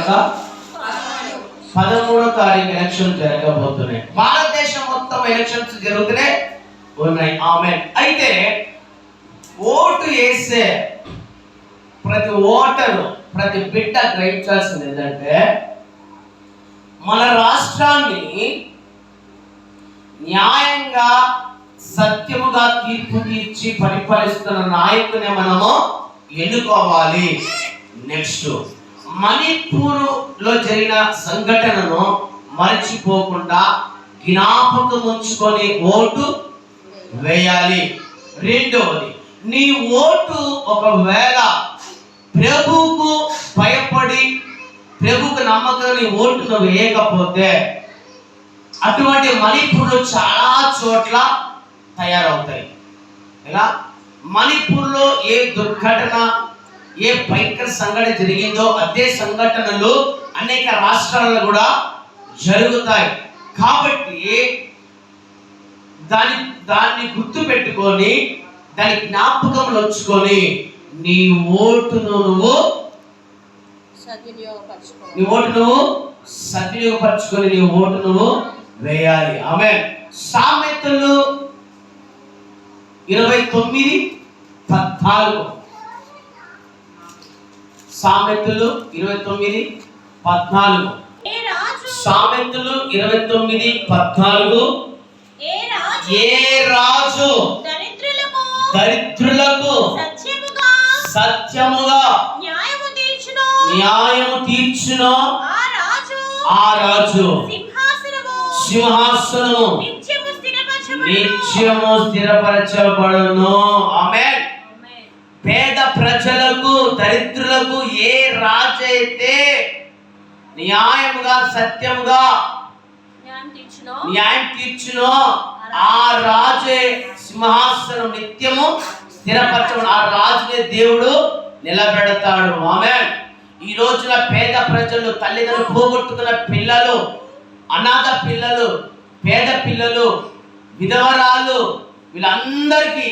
నెల 13వ తారీఖు ఎలక్షన్ జరగబోతున్నాయి. భారతదేశం మొత్తం ఎలక్షన్స్ జరుగుతూనే ఉన్నాయి. ఆమేన్. అయితే ఓటు వేసే ప్రతి ఓటరు, ప్రతి బిడ్డ గ్రహించాల్సింది ఏంటంటే, మన రాష్ట్రాన్ని న్యాయంగా సత్యముగా తీర్పు తీర్చి పరిపాలిస్తున్న నాయకుని మనము ఎన్నుకోవాలి. నెక్స్ట్, మణిపూర్లో జరిగిన సంఘటనను మర్చిపోకుండా జ్ఞాపకం ఉంచుకొని ఓటు వేయాలి. రెండవది, నీ ఓటు ఒకవేళ ప్రభువుకు భయపడి ప్రభువుకు నమ్మకం నీ ఓటును వేయకపోతే అటువంటి మణిపూర్లో చాలా చోట్ల తయారవుతాయి. ఇలా మణిపూర్లో ఏ దుర్ఘటన, ఏ భయంకర సంఘటన జరిగిందో అదే సంఘటనలు అనేక రాష్ట్రాలలో కూడా జరుగుతాయి. కాబట్టి దాన్ని గుర్తు పెట్టుకొని, దాని జ్ఞాపకంలో ఉంచుకొని నీ ఓటును నువ్వు సద్వినియోగపరచుకొని నీ ఓటు నువ్వు వేయాలి. ఆమేన్. సామెతలు 29:14. సామెతలు 29:14. సామెతలు 29:14. ఏ రాజు దరిద్రులకు సత్యముగా న్యాయము తీర్చునో ఆ రాజు సింహాసనము నిత్యము స్థిరపరచబడును. ఆమేన్. పేద ప్రజలకు, దరిద్రులకు ఏ రాజు అయితే న్యాయముగా సత్యముగా న్యాయం తీర్చునో ఆ రాజే సింహాసనం నిత్యము స్థిరపరచబడు. ఆ రాజునే దేవుడు నిలబెడతాడు. ఆమేన్. ఈ రోజున పేద ప్రజలు, తల్లిదండ్రులు పోగొట్టుకున్న పిల్లలు, అనాథ పిల్లలు, పేద పిల్లలు, విధవరాలు, వీళ్ళందరికీ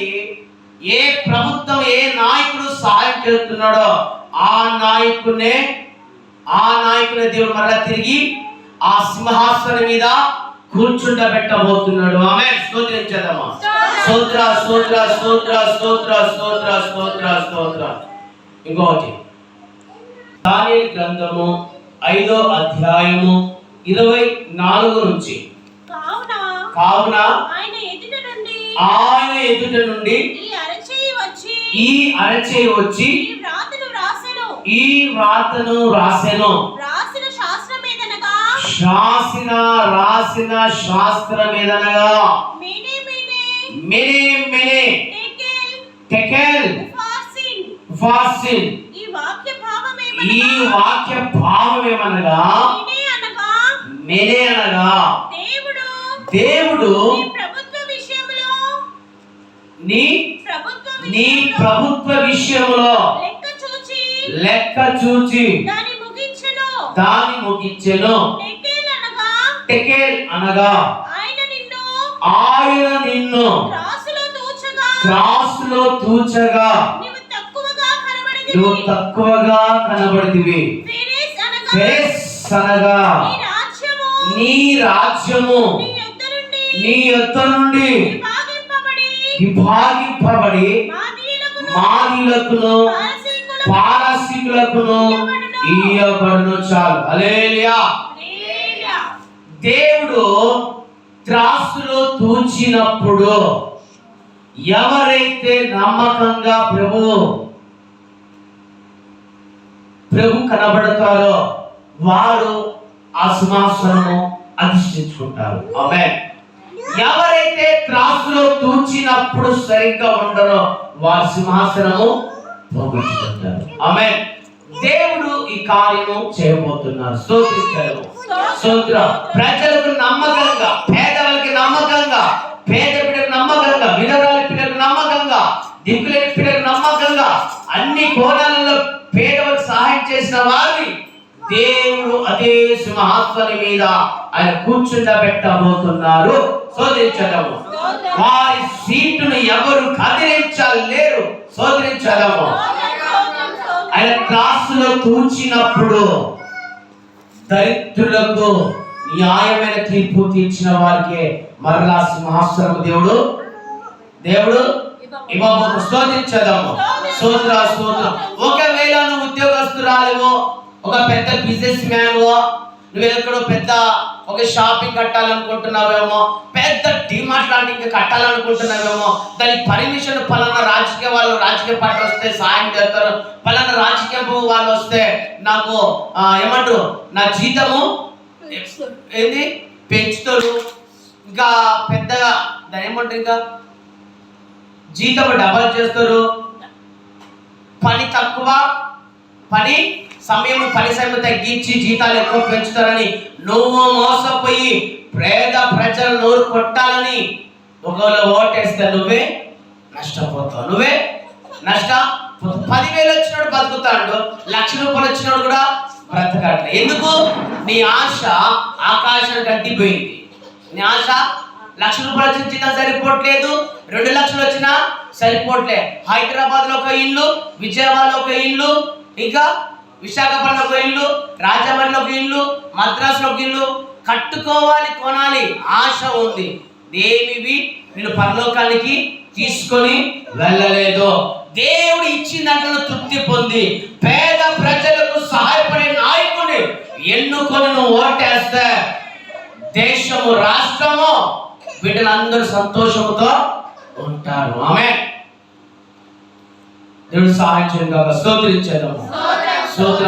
ఏ ప్రభుత్వం, ఏ నాయకుడు సహాయం చేస్తున్నాడో ఆ నాయకునే దేవుడు మరలా తిరిగి ఆ సింహాసనం మీద కూర్చుండబెట్టబోతున్నాడు. ఆమేన్. స్తోత్రించదమా. స్తోత్ర స్తోత్ర స్తోత్ర స్తోత్ర స్తోత్ర స్తోత్ర స్తోత్ర. ఇంకొకటి, దానియేలు గ్రంథము 5వ అధ్యాయము 24 నుంచి. కావున ఆయన ఎదుట నుండి ఈ అరచేయి వచ్చి ఈ వ్రాతను రాసెను. రాసిన శాస్త్రమేదనగా మెనే టెకెల్ ఉఫాసిన్. ఈ వాక్య భావం ఏమనగా, మెనే అనగా దేవుడు నీ ప్రభుత్వ విషయంలో లెక్క చూచి దాని ముగించెను. టెకెల్ అనగా ఆయన నిన్ను త్రాసులో తూచగా నువ్వు తక్కువగా కనబడితివి. అనగా నీ రాజ్యము నీ యొద్ద నుండి విభాగింపబడి మాదీయులకును పారసీకులకును ఇయ్యబడును. చాలు. హల్లెలూయా. దేవుడు త్రాసులో తూచినప్పుడు ఎవరైతే నమ్మకంగా ప్రభు కనబడతారో వారు ఆ సింహాసనము అధిష్ఠించుకుంటారు. ఆమేన్. ఎవరైతే త్రాసులో తూచినప్పుడు సరిగ్గా ఉండరో వారి సింహాసనము పోగొట్టుకుంటారు. ఆమేన్. దేవుడు ఈ కార్యము చేయబోతున్నారు. స్తోత్రించడము. స్తోత్ర. ప్రజలకు నమ్మకంగా, పేదవాళ్ళకి నమ్మకంగా, పేద పిల్లలకు నమ్మకంగా, విధవరాలి పిల్లలకు నమ్మకంగా, దిక్కులేని పిల్లలకు నమ్మకంగా, అన్ని కోణాలలో పేదవాళ్ళకి సహాయం చేసిన వారిని దేవుడు అదే సింహాసనం మీద ఆయన కూర్చుండబెట్టబోతున్నారు. శోధించడము. వారి సీటును ఎవరు కదిలించలేరు. శోధించడము. ఆయన క్లాసులో కూర్చున్నప్పుడు దరిద్రులకు న్యాయమైన తీర్పు తీర్చిన వారికి మరలా సింహాసనము దేవుడు ఇవ్వబోతు. స్తోత్రించదాము. స్తోత్రం. ఒకవేళ నువ్వు ఉద్యోగస్తురాలివో, ఒక పెద్ద బిజినెస్ మ్యాన్, నువ్వు ఎక్కడో పెద్ద ఒక షాపింగ్ కట్టాలనుకుంటున్నావేమో, పెద్ద డిమార్ట్ లాంటి కట్టాలనుకుంటున్నావేమో, దానికి పర్మిషన్ పలానా రాజకీయ పార్టీ వస్తే సాయం చేస్తారు, పలానా రాజకీయ వాళ్ళు వస్తే నాకు ఏమంటారు నా జీతము ఏంది పెంచుతారు, ఇంకా పెద్దగా దాని ఏమంటారు ఇంకా జీతం డబల్ చేస్తారు, పని తక్కువ పని సమయం తగ్గించి జీతాలు ఎక్కువ పెంచుతారని నువ్వు మోసపోయి పేద ప్రజలు నోరు కొట్టాలని ఒకవేళ ఓటేస్తే నువ్వే నష్టపోతావు. 10,000 వచ్చినాడు బతుకుతాడు, 1,00,000 రూపాయలు వచ్చినాడు కూడా బ్రతకట్లే. ఎందుకు? నీ ఆశ ఆకాశానికి అంటిపోయింది. నీ ఆశ 1,00,000 రూపాయలు వచ్చిన జీతం సరిపోవట్లేదు, 2 లక్షలు వచ్చినా సరిపోవట్లే. హైదరాబాద్ లో ఒక ఇల్లు, విజయవాడలో ఒక ఇల్లు, ఇంకా విశాఖపట్నంలో ఒక ఇల్లు, రాజమండ్రిలో ఒక ఇల్లు, మద్రాసులో ఒక ఇల్లు కట్టుకోవాలి, కొనాలి ఆశ ఉంది. దేనివి నేను పరలోకానికి తీసుకొని వెళ్ళలేదు. దేవుడు ఇచ్చిన దాంట్లో తృప్తి పొంది పేద ప్రజలకు సహాయపడే నాయకుని ఎన్నుకొని నువ్వు ఓటేస్తే దేశము, రాష్ట్రము, బిడ్డలందరూ సంతోషంతో ఉంటారు. ఆమేన్. దేవుడు సహాయం చేయండి. స్తోత్రించేద్దాము. స్తోత్ర